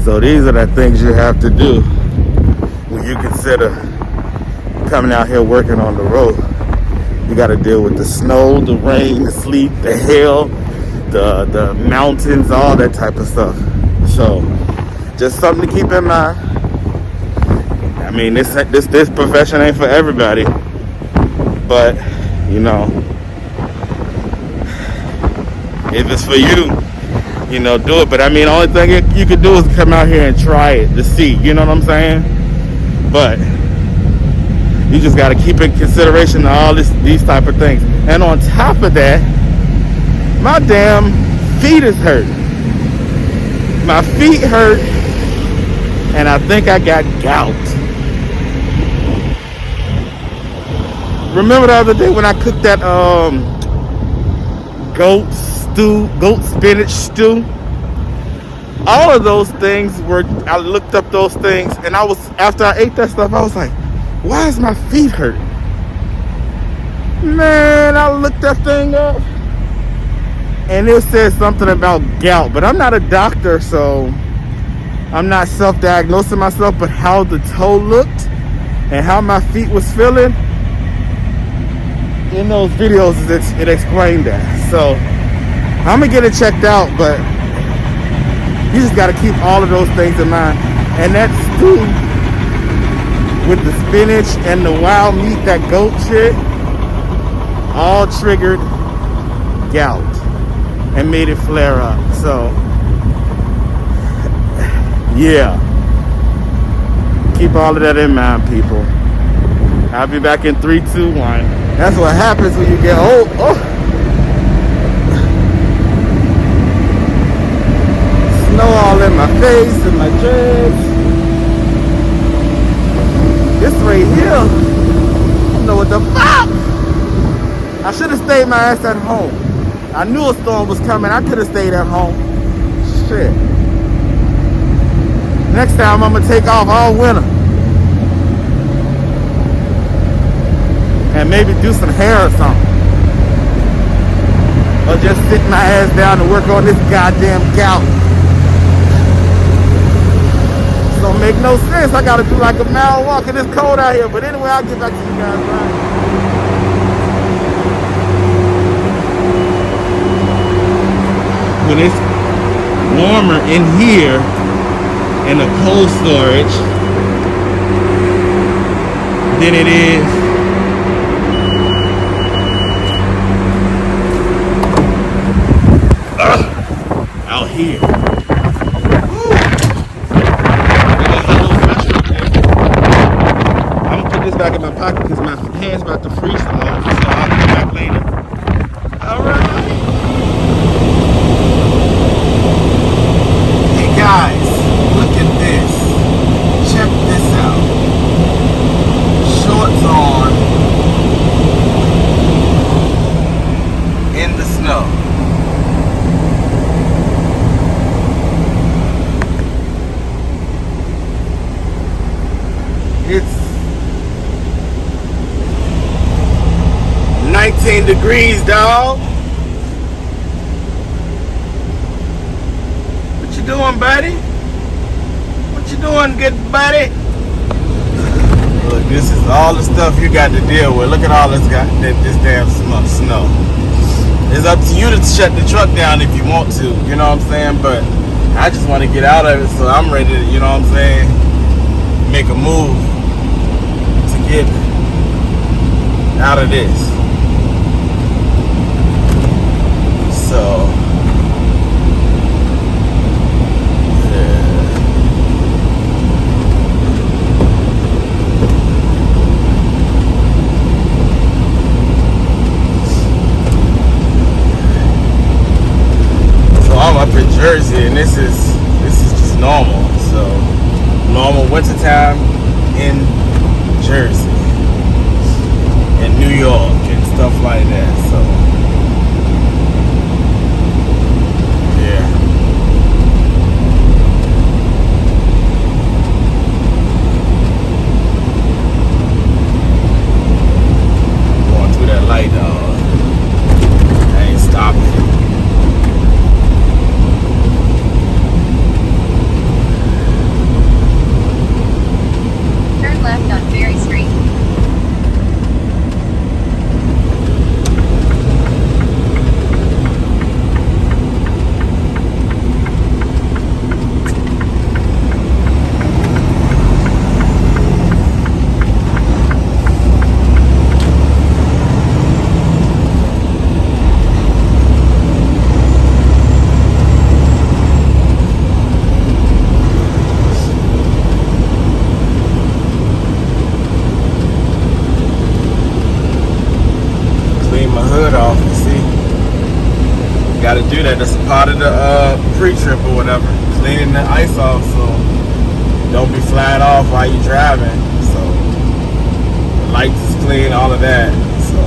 So these are the things you have to do when you consider coming out here working on the road. You got to deal with the snow, the rain, the sleet, the hail, the mountains, all that type of stuff. So just something to keep in mind. I mean, this profession ain't for everybody, but you know, if it's for you, you know, do it. But I mean, the only thing you could do is come out here and try it to see. You know what I'm saying? But you just got to keep in consideration all these type of things. And on top of that, my damn feet is hurt. My feet hurt, and I think I got gout. Remember the other day when I cooked that goat spinach stew? All of those things I looked up those things, and after I ate that stuff, I was like, why is my feet hurt? Man, I looked that thing up, and it said something about gout, but I'm not a doctor, so I'm not self-diagnosing myself, but how the toe looked and how my feet was feeling, in those videos, it explained that. So I'm gonna get it checked out, but you just gotta keep all of those things in mind. And that stew with the spinach and the wild meat, that goat shit, all triggered gout and made it flare up. So yeah, keep all of that in mind, people. I'll be back in 3, 2, 1. That's what happens when you get old. Oh. Snow all in my face and my dreads. This right here, I don't know what the fuck. I should have stayed my ass at home. I knew a storm was coming. I could have stayed at home. Shit. Next time I'm gonna take off all winter. And maybe do some hair or something. Or just sit my ass down and work on this goddamn gout. Don't make no sense. I gotta do like a mile walk and it's cold out here. But anyway, I'll get back to you guys, right? When it's warmer in here in the cold storage than it is out here. I'm gonna put this back in my pocket because my hand's about to freeze off, so I'll come back later. Alright. Hey guys, look at this. Check this out. Shorts on in the snow. It's 19 degrees, dog. What you doing, buddy? What you doing, good buddy? Look, this is all the stuff you got to deal with. Look at all this damn snow. It's up to you to shut the truck down if you want to, you know what I'm saying? But I just want to get out of it, so I'm ready to, you know what I'm saying, make a move to get out of this. So I'm up in Jersey, and this is just normal. So normal wintertime in Jersey, in New York, and stuff like that. So yeah. Going through that light, dog. I ain't stopping. do that. That's a part of the pre-trip or whatever. Cleaning the ice off, so don't be flying off while you're driving. So the lights is clean, all of that. So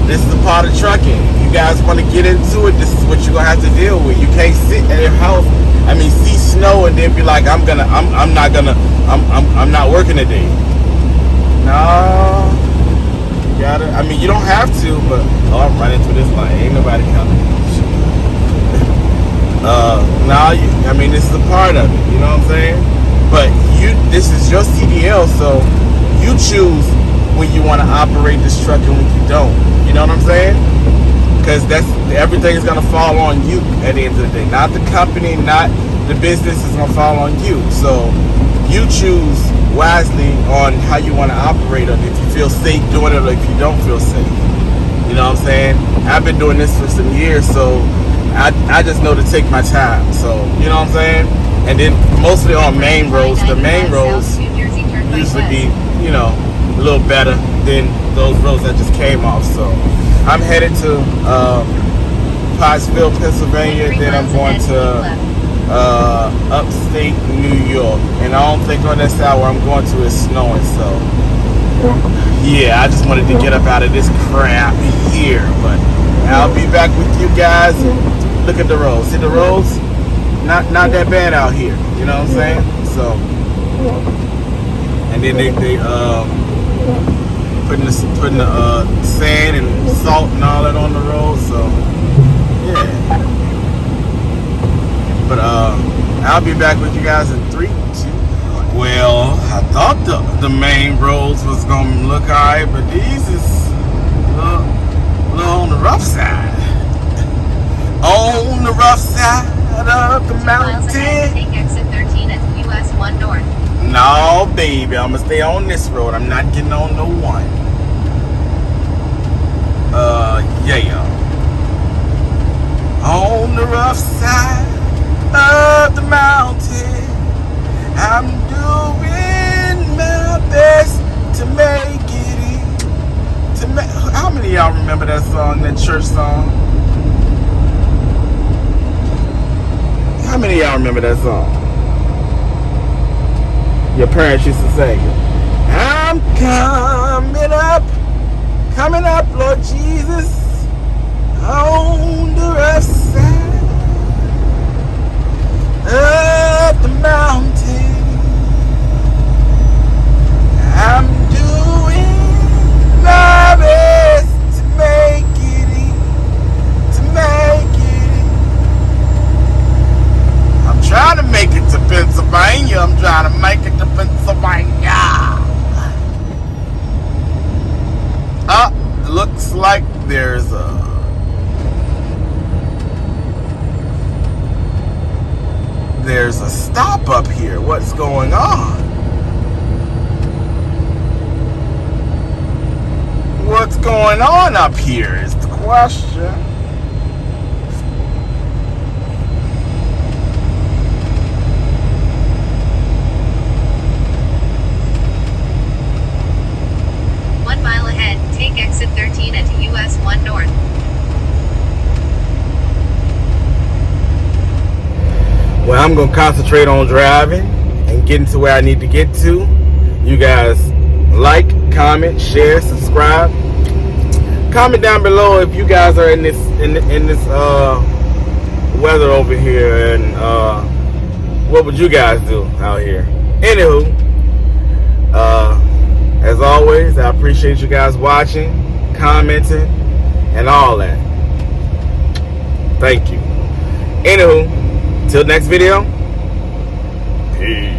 this is a part of trucking. If you guys want to get into it, this is what you're gonna have to deal with. You can't sit at your house. I mean, see snow and then be like, I'm not working today. No, you gotta. I mean, you don't have to, but I'm running through this line. Ain't nobody coming. I mean, this is a part of it. You know what I'm saying? But this is your CDL, so you choose when you want to operate this truck and when you don't. You know what I'm saying? Because everything is gonna fall on you at the end of the day. Not the company, not the business is gonna fall on you. So you choose wisely on how you want to operate it. If you feel safe doing it, or if you don't feel safe. You know what I'm saying? I've been doing this for some years, so I just know to take my time. So you know what I'm saying? And then mostly on main roads. The main roads usually be, you know, a little better than those roads that just came off. So I'm headed to Pottsville, Pennsylvania. Then I'm going to upstate New York. And I don't think on that side where I'm going to is snowing. So yeah, I just wanted to get up out of this crap here. But I'll be back with you guys. Look at the roads. See the roads? Not that bad out here. You know what I'm saying? So, and then they putting the sand and salt and all that on the road. So yeah. But I'll be back with you guys in 3, 2, 1. Well, I thought the main roads was gonna look alright, but these is a little on the rough side. On the rough side of the mountain. Take exit 13 at US 1 North. No, baby, I'm gonna stay on this road. I'm not getting on no one. Yeah. On the rough side of the mountain, I'm doing my best to make it in. How many of y'all remember that song, that church song? How many of y'all remember that song? Your parents used to sing it. I'm coming up, Lord Jesus, on the rough side of the mountain. I'm doing my best to make it in, I'm trying to make it to Pennsylvania. I'm trying to make it to Pennsylvania. Looks like there's a stop up here. What's going on? What's going on up here is the question. Take exit 13 at US 1 North. Well, I'm going to concentrate on driving and getting to where I need to get to. You guys like, comment, share, subscribe. Comment down below if you guys are in this weather over here, and what would you guys do out here? Anywho, as always, I appreciate you guys watching, commenting, and all that. Thank you. Anywho, till next video, peace.